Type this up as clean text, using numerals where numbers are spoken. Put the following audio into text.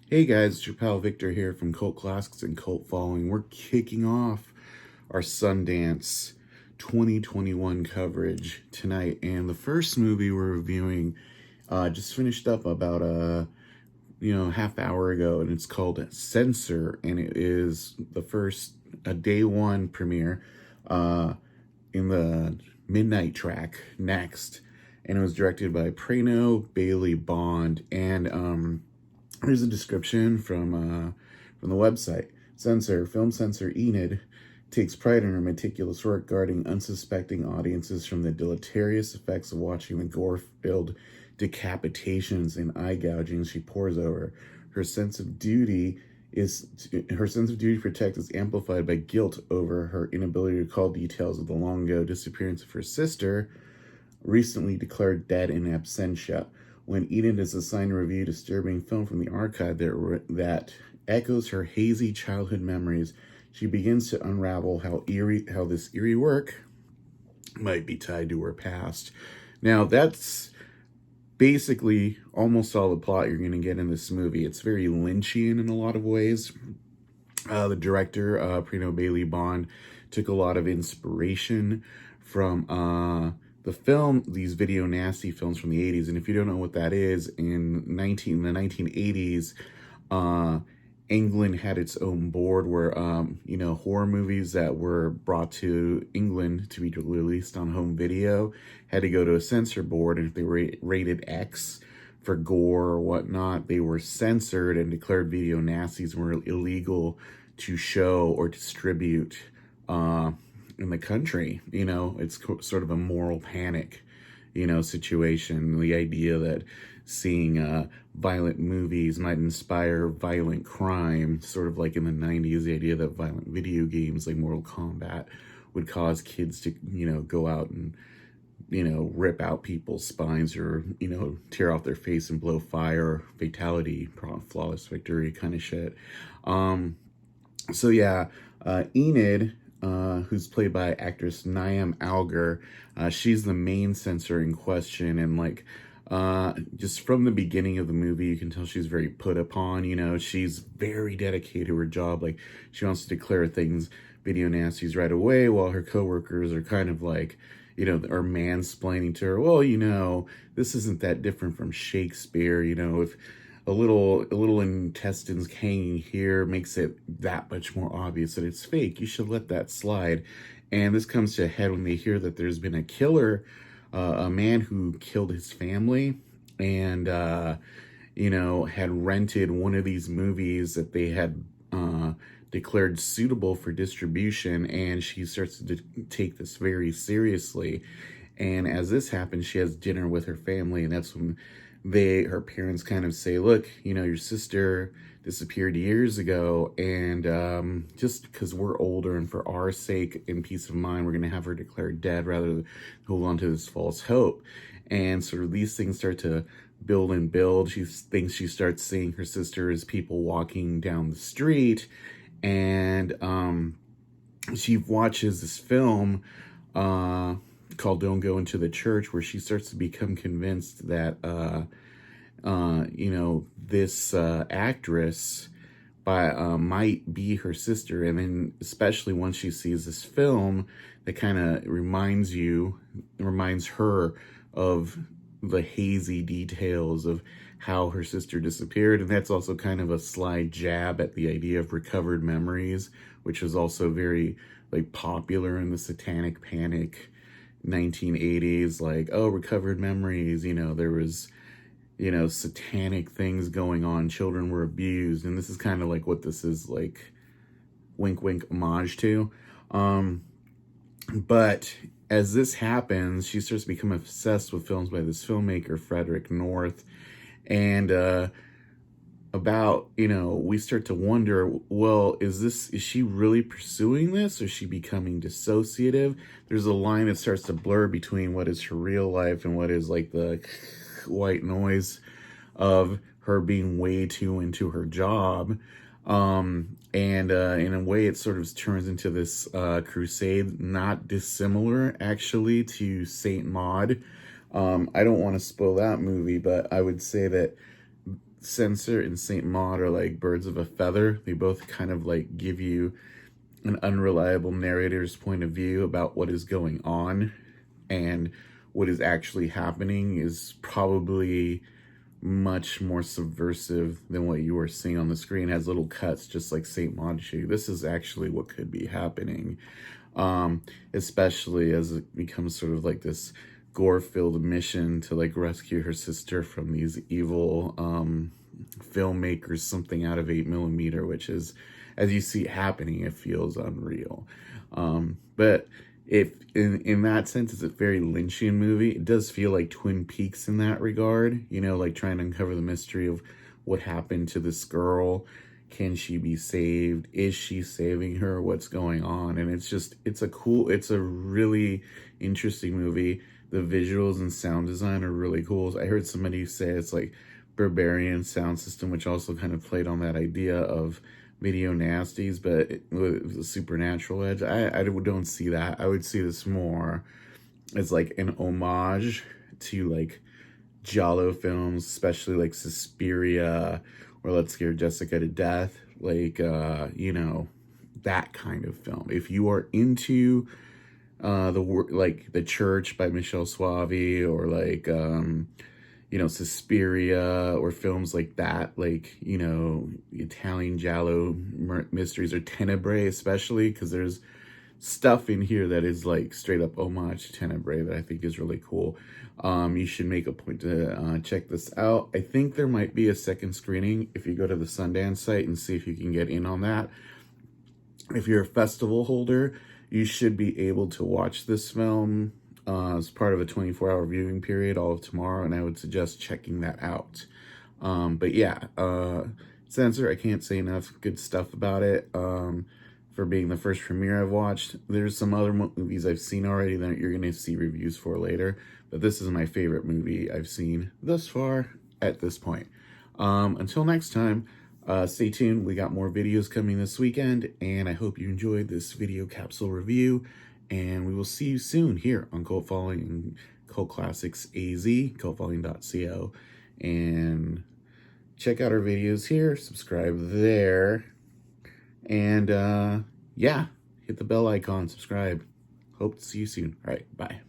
Hey guys, it's your pal Victor here from Cult Classics and Cult Following. We're kicking off our Sundance 2021 coverage tonight, and the first movie we're reviewing just finished up about a half hour ago, and it's called Censor, and it is the first a day one premiere in the midnight track next, and it was directed by Prano Bailey-Bond, and here's a description from the website. Censor, film censor Enid takes pride in her meticulous work guarding unsuspecting audiences from the deleterious effects of watching the gore-filled decapitations and eye gougings she pours over. Her sense of duty to protect is amplified by guilt over her inability to recall details of the long ago disappearance of her sister, recently declared dead in absentia. When Enid is assigned to review disturbing film from the archive that echoes her hazy childhood memories, she begins to unravel how this eerie work might be tied to her past. Now, that's basically almost all the plot you're going to get in this movie. It's very Lynchian in a lot of ways. The director, Prano Bailey-Bond, took a lot of inspiration from these video nasty films from the 80s. And if you don't know what that is, in the 1980s, England had its own board where, horror movies that were brought to England to be released on home video had to go to a censor board. And if they were rated X for gore or whatnot, they were censored and declared video nasties were illegal to show or distribute in the country. It's sort of a moral panic, situation. The idea that seeing violent movies might inspire violent crime, sort of like in the 90s, the idea that violent video games like Mortal Kombat would cause kids to, go out and, rip out people's spines or, tear off their face and blow fire, fatality, flawless victory kind of shit. Enid, who's played by actress Niamh Algar, she's the main censor in question, and just from the beginning of the movie, you can tell she's very put upon. She's very dedicated to her job. Like, she wants to declare things video nasties right away, while her coworkers are kind of like, are mansplaining to her. Well, this isn't that different from Shakespeare. If a little intestines hanging here makes it that much more obvious that it's fake, you should let that slide. And this comes to a head when they hear that there's been a killer, a man who killed his family, and had rented one of these movies that they had declared suitable for distribution, and she starts to take this very seriously. And as this happens, she has dinner with her family, and that's when her parents kind of say, look, your sister disappeared years ago, and just because we're older and for our sake and peace of mind, we're going to have her declared dead rather than hold on to this false hope. And sort of these things start to build and build. She thinks she starts seeing her sister as people walking down the street, and she watches this film called Don't Go Into the Church, where she starts to become convinced that this actress might be her sister. And then especially once she sees this film, that kind of reminds her of the hazy details of how her sister disappeared. And that's also kind of a sly jab at the idea of recovered memories, which was also very popular in the satanic panic 1980s. Recovered memories, there was satanic things going on, children were abused, and this is kind of like what this is, wink wink homage to. But as this happens, she starts to become obsessed with films by this filmmaker Frederick North, and we start to wonder, well, is she really pursuing this, or is she becoming dissociative? There's a line that starts to blur between what is her real life and what is the white noise of her being way too into her job. In a way, it sort of turns into this crusade, not dissimilar actually to Saint Maud. I don't want to spoil that movie, but I would say that Censor and Saint Maud are like birds of a feather. They both kind of like give you an unreliable narrator's point of view about what is going on, and what is actually happening is probably much more subversive than what you were seeing on the screen. It has little cuts just like Saint Maud shoe. This is actually what could be happening, especially as it becomes sort of like this gore-filled mission to like rescue her sister from these evil filmmakers, something out of 8mm, which is, as you see it happening, it feels unreal. But if in that sense, it's a very Lynchian movie. It does feel like Twin Peaks in that regard, you know, like trying to uncover the mystery of what happened to this girl. Can she be saved? Is she saving her? What's going on? And it's a really interesting movie. The visuals and sound design are really cool. I heard somebody say it's like Barbarian sound system, which also kind of played on that idea of video nasties, but with a supernatural edge. I don't see that. I would see this more as like an homage to like giallo films, especially like Suspiria or Let's Scare Jessica to Death, like you know, that kind of film. If you are into like The Church by Michelle Soavi, or like you know, Suspiria, or films like that, like, you know, Italian giallo mysteries, or Tenebrae especially, because there's stuff in here that is like straight up homage to Tenebrae that I think is really cool. You should make a point to check this out. I think there might be a second screening if you go to the Sundance site and see if you can get in on that. If you're a festival holder, you should be able to watch this film as part of a 24-hour viewing period all of tomorrow, and I would suggest checking that out. But yeah, Censor, I can't say enough good stuff about it. For being the first premiere I've watched. There's some other movies I've seen already that you're going to see reviews for later, but this is my favorite movie I've seen thus far at this point. Until next time, stay tuned. We got more videos coming this weekend, and I hope you enjoyed this video capsule review, and we will see you soon here on Cult Following and Cult Classics AZ, cultfollowing.co, and check out our videos here, subscribe there, and yeah, hit the bell icon, subscribe. Hope to see you soon. All right, bye.